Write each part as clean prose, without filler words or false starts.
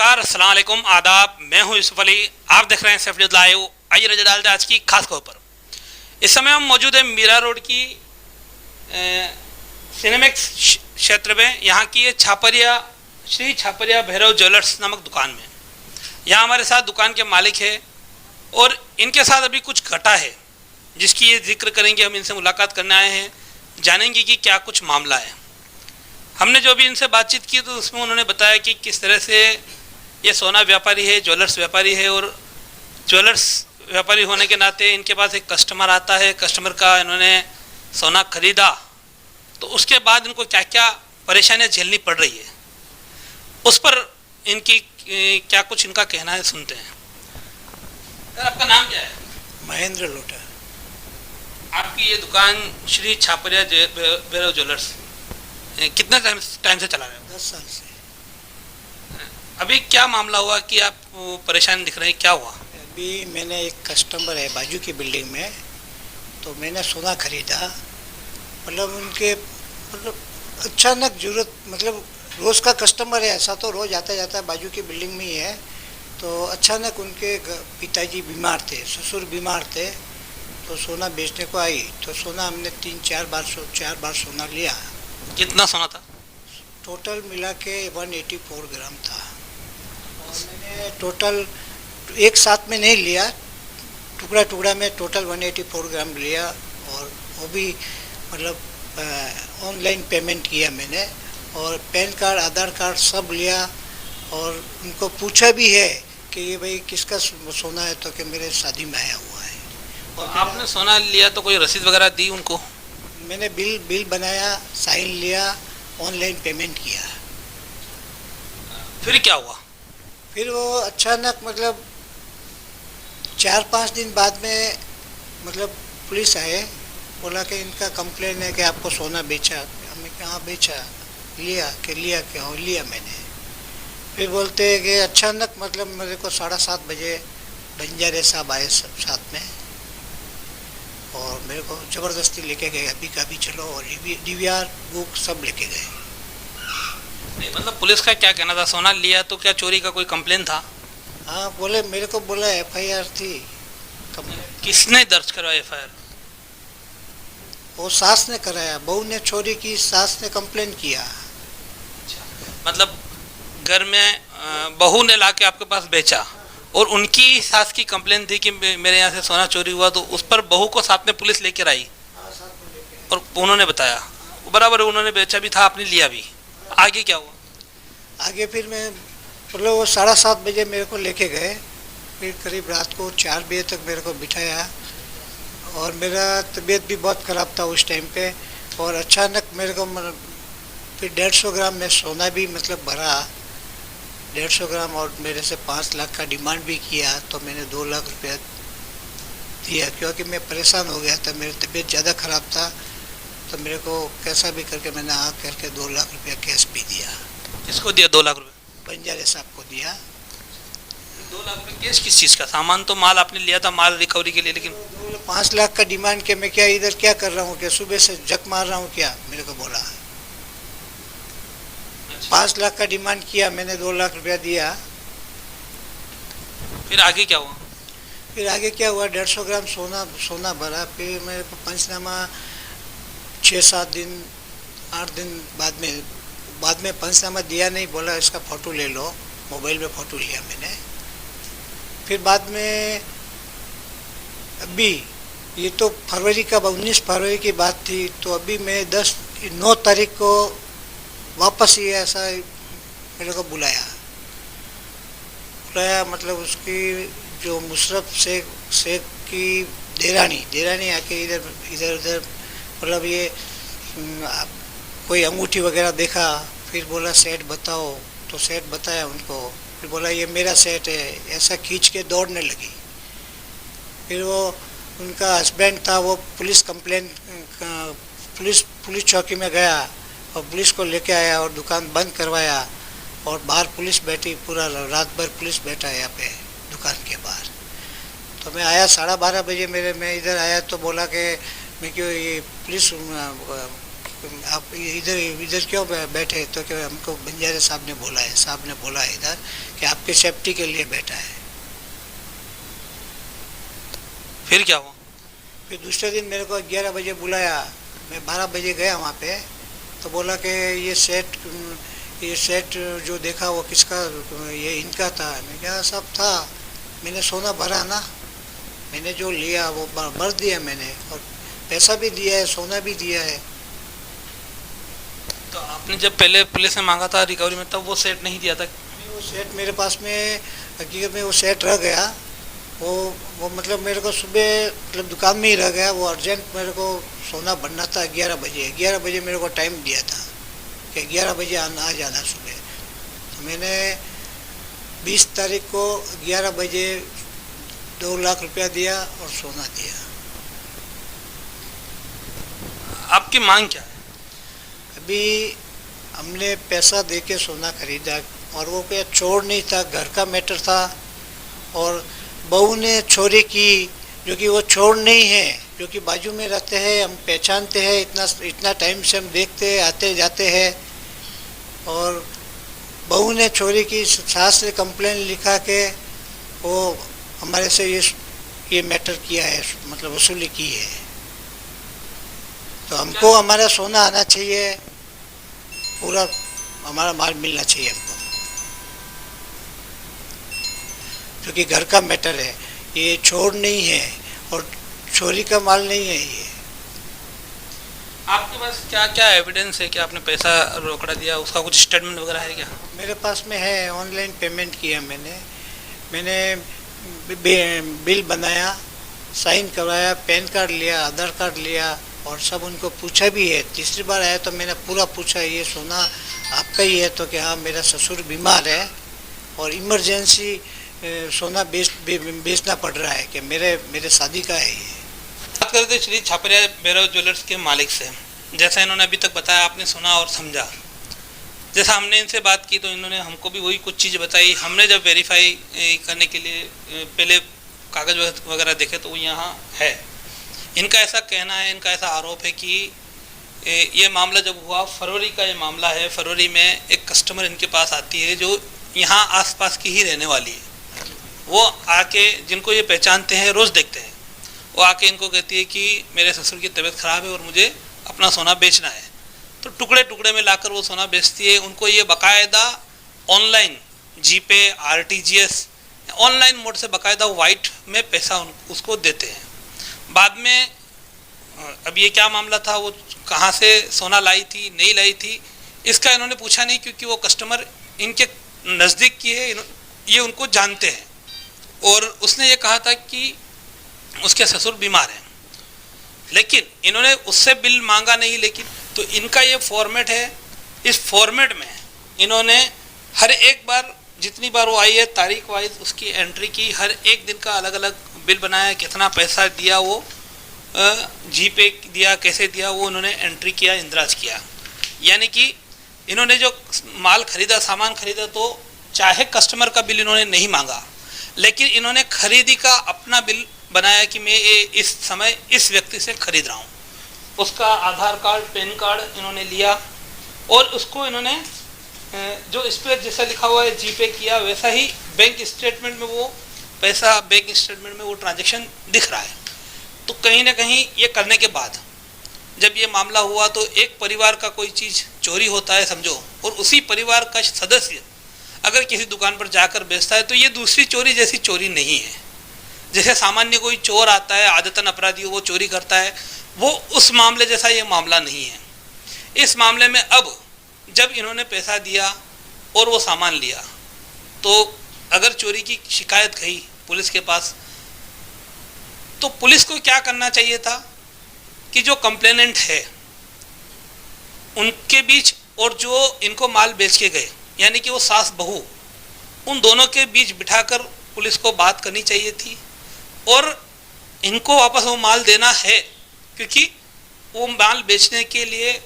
नमस्कार, अस्सलाम वालेकुम, आदाब। मैं हूं यूसुफ अली। आप देख रहे हैं सैफ न्यूज़ लाइव। आइए नजर डालते हैं आज की खास खबर पर। इस समय हम मौजूद हैं मीरा रोड की सिनेमेक्स क्षेत्र में। यहाँ की ये छापरिया श्री छापरिया भैरव ज्वेलर्स नामक दुकान में। यहाँ हमारे साथ दुकान के मालिक है और इनके साथ अभी कुछ घटा है जिसकी ये जिक्र करेंगे। हम इनसे मुलाकात करने आए हैं, जानेंगे कि क्या कुछ मामला है। हमने जो भी इनसे बातचीत की तो उसमें उन्होंने बताया कि किस तरह से ये सोना व्यापारी है, ज्वेलर्स व्यापारी है और ज्वेलर्स व्यापारी होने के नाते इनके पास एक कस्टमर आता है, कस्टमर का इन्होंने सोना खरीदा तो उसके बाद इनको क्या क्या परेशानियां झेलनी पड़ रही है, उस पर इनकी क्या कुछ इनका कहना है, सुनते हैं। सर, आपका नाम क्या है? महेंद्र लोटा। आपकी ये दुकान श्री छापरिया भैरव ज्वेलर्स कितना टाइम से चला रहे हो? 10 साल से। अभी क्या मामला हुआ कि आप परेशान दिख रहे हैं, क्या हुआ? अभी मैंने एक कस्टमर है बाजू की बिल्डिंग में, तो मैंने सोना खरीदा। मतलब उनके अचानक जरूरत, मतलब रोज़ का कस्टमर है ऐसा, तो रोज़ आता जाता है, बाजू की बिल्डिंग में ही है। तो अचानक उनके पिताजी बीमार थे, ससुर बीमार थे, तो सोना बेचने को आई। तो सोना हमने 3-4 बार सोना लिया। कितना सोना था? टोटल मिला के 184 ग्राम था। और मैंने टोटल एक साथ में नहीं लिया, टुकड़ा टुकड़ा में टोटल 184 ग्राम लिया। और वो भी मतलब ऑनलाइन पेमेंट किया मैंने, और पैन कार्ड, आधार कार्ड सब लिया। और उनको पूछा भी है कि ये भाई किसका सोना है, तो कि मेरे शादी में आया हुआ है। और आपने सोना लिया तो कोई रसीद वगैरह दी उनको? मैंने बिल बनाया, साइन लिया, ऑनलाइन पेमेंट किया। फिर क्या हुआ? फिर वो अचानक मतलब 4-5 दिन बाद में मतलब पुलिस आए, बोला कि इनका कंप्लेन है कि आपको सोना बेचा। हमने कहा बेचा, लिया क्या हो, लिया मैंने। फिर बोलते हैं कि अचानक मतलब मेरे को 7:30 बजे बंजारे साहब आए सब साथ में, और मेरे को ज़बरदस्ती लेके गए, अभी का भी चलो, और DVR बुक सब लेके गए। नहीं, मतलब पुलिस का क्या कहना था? सोना लिया तो क्या चोरी का कोई कंप्लेन था? हाँ, बोले, मेरे को बोला FIR थी। किसने दर्ज करवाया FIR? वो सास ने कराया, बहू ने चोरी की, सास ने कंप्लेन किया। मतलब घर में बहू ने लाके आपके पास बेचा और उनकी सास की कंप्लेन थी कि मेरे यहाँ से सोना चोरी हुआ, तो उस पर बहू को साथ में पुलिस लेकर आई और उन्होंने बताया बराबर उन्होंने बेचा भी था, आपने लिया भी। आगे क्या हुआ? आगे फिर मैं मतलब वो 7:30 बजे मेरे को लेके गए। फिर करीब रात को 4 बजे तक मेरे को बिठाया, और मेरा तबीयत भी बहुत ख़राब था उस टाइम पे। और अचानक मेरे को फिर 150 ग्राम में सोना भी मतलब भरा, 150 ग्राम, और मेरे से 5 लाख का डिमांड भी किया। तो मैंने 2 लाख रुपया दिया, क्योंकि मैं परेशान हो गया था, मेरी तबीयत ज़्यादा ख़राब था। तो मेरे को कैसा भी करके मैंने करके 2 लाख रुपया कैश भी दिया। किसको दिया 2 लाख रुपए? बंजारे साहब को दिया। 2 लाख रुपए कैश किस चीज़ का? सामान तो माल आपने लिया था, माल रिकवरी के लिए, लेकिन 5 लाख का डिमांड के मैं क्या इधर क्या कर रहा हूँ, क्या सुबह से जक मार रहा हूँ क्या, मेरे को बोला। 5 लाख का डिमांड किया, मैंने 2 लाख रुपया दिया। फिर आगे क्या हुआ? फिर आगे क्या हुआ, 150 ग्राम सोना भरा। फिर मेरे को पंचनामा 6-7 दिन 8 दिन बाद में पंचनामा दिया नहीं, बोला इसका फ़ोटो ले लो। मोबाइल में फ़ोटो लिया मैंने। फिर बाद में अभी ये तो फरवरी का 19 फरवरी की बात थी, तो अभी मैं 9 तारीख को वापस ये ऐसा मेरे को बुलाया। मतलब उसकी जो मुशरफ शेख की देरानी आके इधर उधर मतलब ये कोई अंगूठी वगैरह देखा। फिर बोला सेट बताओ, तो सेट बताया उनको। फिर बोला ये मेरा सेट है, ऐसा खींच के दौड़ने लगी। फिर वो उनका हस्बैंड था, वो पुलिस चौकी में गया और पुलिस को लेके आया और दुकान बंद करवाया। और बाहर पुलिस बैठी, पूरा रात भर पुलिस बैठा है यहाँ पे दुकान के बाहर। तो मैं आया 12:30 बजे, मैं इधर आया तो बोला कि मैं क्यों ये पुलिस आप इधर इधर क्यों बैठे, तो क्या हमको बंजारे साहब ने बोला है, साहब ने बोला है इधर कि आपके सेफ्टी के लिए बैठा है। फिर क्या हुआ? फिर दूसरे दिन मेरे को 11 बजे बुलाया, मैं 12 बजे गया वहाँ पे, तो बोला कि ये सेट जो देखा वो किसका, ये इनका था। मैं क्या सब था, मैंने सोना भरा ना, मैंने जो लिया वो भर दिया मैंने, और पैसा भी दिया है, सोना भी दिया है। तो आपने जब पहले पुलिस ने मांगा था रिकवरी में, तब वो सेट नहीं दिया था? वो सेट मेरे पास में, हकीकत में वो सेट रह गया, वो मतलब मेरे को सुबह मतलब दुकान में ही रह गया। वो अर्जेंट मेरे को सोना भरना था 11 बजे मेरे को टाइम दिया था कि 11 बजे आ जाना सुबह। तो मैंने 20 तारीख को 11 बजे 2 लाख रुपया दिया और सोना दिया। आपकी मांग क्या है? अभी हमने पैसा दे के सोना खरीदा, और वो कोई चोर नहीं था, घर का मैटर था, और बहू ने चोरी की, जो कि वो चोर नहीं है, जो कि बाजू में रहते हैं, हम पहचानते हैं, इतना टाइम से हम देखते आते जाते हैं। और बहू ने चोरी की, सास से कंप्लेन लिखा के वो हमारे से ये मैटर किया है, मतलब वसूली की है। तो हमको हमारा सोना आना चाहिए, पूरा हमारा माल मिलना चाहिए हमको, क्योंकि घर का मैटर है, ये चोर नहीं है और चोरी का माल नहीं है ये। आपके पास क्या क्या एविडेंस है कि आपने पैसा रोकड़ा दिया, उसका कुछ स्टेटमेंट वगैरह है क्या? मेरे पास में है, ऑनलाइन पेमेंट किया मैंने बिल बनाया, साइन करवाया, पैन कार्ड लिया, आधार कार्ड लिया, और सब उनको पूछा भी है। तीसरी बार आया तो मैंने पूरा पूछा, ये सोना आपका ही है? तो कि हाँ, मेरा ससुर बीमार है और इमरजेंसी सोना बेचना पड़ रहा है, कि मेरे शादी का है ये। बात करते श्री छापरिया भैरव ज्वेलर्स के मालिक से, जैसा इन्होंने अभी तक बताया, आपने सुना और समझा। जैसा हमने इनसे बात की तो इन्होंने हमको भी वही कुछ चीज़ बताई। हमने जब वेरीफाई करने के लिए पहले कागज़ वगैरह देखे तो वो यहाँ है। इनका ऐसा कहना है, इनका ऐसा आरोप है कि ये मामला जब हुआ, फरवरी का ये मामला है, फरवरी में एक कस्टमर इनके पास आती है जो यहाँ आसपास की ही रहने वाली है। वो आके, जिनको ये पहचानते हैं, रोज़ देखते हैं, वो आके इनको कहती है कि मेरे ससुर की तबीयत ख़राब है और मुझे अपना सोना बेचना है। तो टुकड़े टुकड़े में लाकर वो सोना बेचती है। उनको ये बाकायदा ऑनलाइन जीपे, RTGS, ऑनलाइन मोड से बाकायदा वाइट में पैसा उसको देते हैं। बाद में अब ये क्या मामला था, वो कहाँ से सोना लाई थी, नहीं लाई थी, इसका इन्होंने पूछा नहीं, क्योंकि वो कस्टमर इनके नज़दीक की है, ये उनको जानते हैं। और उसने ये कहा था कि उसके ससुर बीमार हैं, लेकिन इन्होंने उससे बिल मांगा नहीं। लेकिन तो इनका ये फॉर्मेट है, इस फॉर्मेट में इन्होंने हर एक बार, जितनी बार वो आई है, तारीख वाइज उसकी एंट्री की, हर एक दिन का अलग अलग बिल बनाया, कितना पैसा दिया, वो जीपे दिया, कैसे दिया, वो उन्होंने एंट्री किया, इंदराज किया। यानी कि इन्होंने जो माल खरीदा, सामान खरीदा, तो चाहे कस्टमर का बिल इन्होंने नहीं मांगा, लेकिन इन्होंने खरीदी का अपना बिल बनाया कि मैं ये इस समय इस व्यक्ति से खरीद रहा हूँ। उसका आधार कार्ड, पैन कार्ड इन्होंने लिया, और उसको इन्होंने जो इस पर जैसा लिखा हुआ है जीपे किया, वैसा ही बैंक स्टेटमेंट में वो पैसा, बैंक स्टेटमेंट में वो ट्रांजैक्शन दिख रहा है। तो कहीं ना कहीं ये करने के बाद जब ये मामला हुआ, तो एक परिवार का कोई चीज़ चोरी होता है समझो, और उसी परिवार का सदस्य अगर किसी दुकान पर जाकर बेचता है, तो ये दूसरी चोरी जैसी चोरी नहीं है। जैसे सामान्य कोई चोर आता है, आदतन अपराधी, वो चोरी करता है, वो उस मामले जैसा ये मामला नहीं है। इस मामले में अब जब इन्होंने पैसा दिया और वो सामान लिया, तो अगर चोरी की शिकायत गई पुलिस के पास, तो पुलिस को क्या करना चाहिए था कि जो कंप्लेनेंट है उनके बीच और जो इनको माल बेच के गए, यानी कि वो सास बहू, उन दोनों के बीच बिठाकर पुलिस को बात करनी चाहिए थी, और इनको वापस वो माल देना है, क्योंकि वो माल बेचने के लिए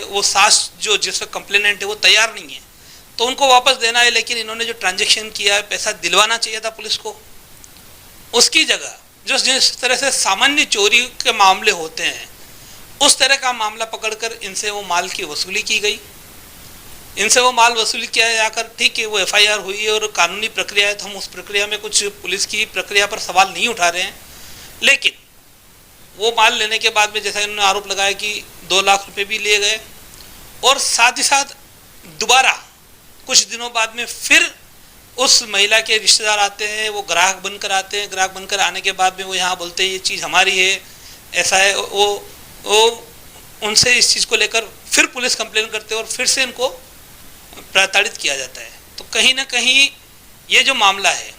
वो सास जो जिसका कंप्लेनेंट है वो तैयार नहीं है, तो उनको वापस देना है। लेकिन इन्होंने जो ट्रांजैक्शन किया है, पैसा दिलवाना चाहिए था पुलिस को। उसकी जगह जो जिस तरह से सामान्य चोरी के मामले होते हैं, उस तरह का मामला पकड़कर इनसे वो माल की वसूली की गई। इनसे वो माल वसूली किया जाकर, ठीक है, वो एफआईआर हुई है और कानूनी प्रक्रिया है, तो हम उस प्रक्रिया में कुछ पुलिस की प्रक्रिया पर सवाल नहीं उठा रहे हैं। लेकिन वो माल लेने के बाद में जैसा इन्होंने आरोप लगाया कि 2 लाख रुपए भी लिए गए, और साथ ही साथ दोबारा कुछ दिनों बाद में फिर उस महिला के रिश्तेदार आते हैं, वो ग्राहक बनकर आते हैं। ग्राहक बनकर आने के बाद में वो यहाँ बोलते हैं ये चीज़ हमारी है, ऐसा है। वो उनसे इस चीज़ को लेकर फिर पुलिस कंप्लेन करते हैं और फिर से इनको प्रताड़ित किया जाता है। तो कहीं ना कहीं ये जो मामला है,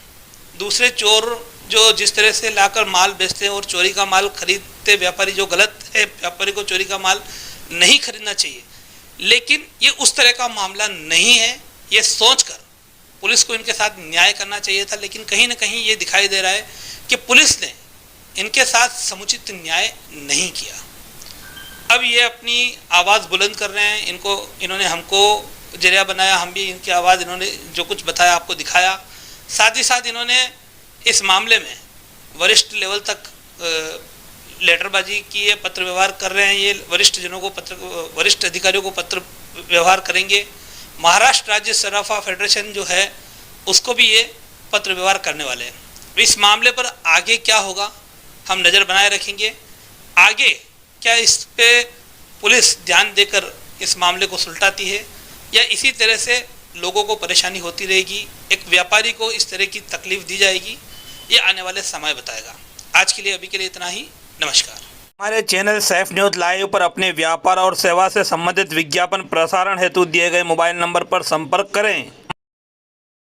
दूसरे चोर जो जिस तरह से लाकर माल बेचते हैं और चोरी का माल खरीदते व्यापारी, जो गलत है, व्यापारी को चोरी का माल नहीं खरीदना चाहिए, लेकिन ये उस तरह का मामला नहीं है। ये सोचकर पुलिस को इनके साथ न्याय करना चाहिए था, लेकिन कहीं ना कहीं ये दिखाई दे रहा है कि पुलिस ने इनके साथ समुचित न्याय नहीं किया। अब ये अपनी आवाज़ बुलंद कर रहे हैं। इन्होंने हमको जरिया बनाया, हम भी इनकी आवाज़, इन्होंने जो कुछ बताया आपको दिखाया। साथ ही साथ इन्होंने इस मामले में वरिष्ठ लेवल तक लेटरबाजी की है, पत्र व्यवहार कर रहे हैं। ये वरिष्ठ अधिकारियों को पत्र व्यवहार करेंगे। महाराष्ट्र राज्य सराफा फेडरेशन जो है उसको भी ये पत्र व्यवहार करने वाले हैं। इस मामले पर आगे क्या होगा हम नज़र बनाए रखेंगे। आगे क्या इस पे पुलिस ध्यान देकर इस मामले को सुलटाती है या इसी तरह से लोगों को परेशानी होती रहेगी, एक व्यापारी को इस तरह की तकलीफ दी जाएगी, ये आने वाले समय बताएगा। आज के लिए अभी के लिए इतना ही। नमस्कार। हमारे चैनल सैफ न्यूज़ लाइव पर अपने व्यापार और सेवा से संबंधित विज्ञापन प्रसारण हेतु दिए गए मोबाइल नंबर पर संपर्क करें।